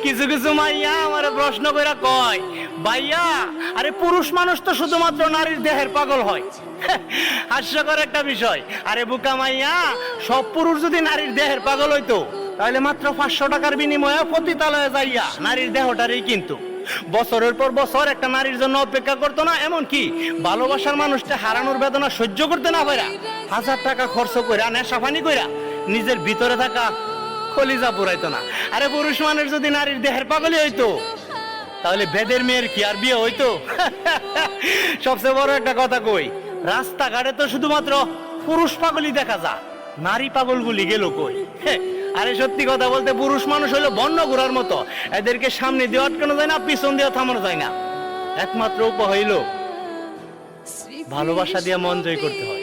কিছু কিছু মাইয়া আমারে প্রশ্ন কইরা কয়, ভাইয়া আরে পুরুষ মানুষ তো শুধুমাত্র নারীর দেহের পাগল হয়। হাস্যকর একটা বিষয়। আরে বুকা মাইয়া, সব পুরুষ যদি নারীর দেহের পাগল হইতো তাহলে মাত্র 500 টাকার বিনিময়ে পতিতালয়ে যাইয়া নারীর দেহটারই কিন্তু বছরের পর বছর একটা নারীর জন্য অপেক্ষা করতো না, এমন কি ভালোবাসার মানুষটা হারানোর বেদনা সহ্য করতে না পারা 1000 টাকা খরচ কইরা নেশাপানি কইরা নিজের ভিতরে থাকা কলিজা পুরাইতো না। আরে পুরুষ মানুষ যদি নারীর দেহের পাগলই হইতো তাহলে বেদের মেয়ের কি আর বিয়ে হইতো? সবচেয়ে বড় একটা কথা কই, রাস্তাঘাটে তো শুধুমাত্র পুরুষ পাগলই দেখা যায়, নারী পাগলগুলি গেল কই? আরে সত্যি কথা বলতে পুরুষ মানুষ হলো বন্য ঘোড়ার মতো, এদেরকে সামনে দিয়ে আটকানো যায় না, পিছন দিয়ে থামানো যায় না। একমাত্র উপায় হইল ভালোবাসা দিয়ে মন জয় করতে হয়।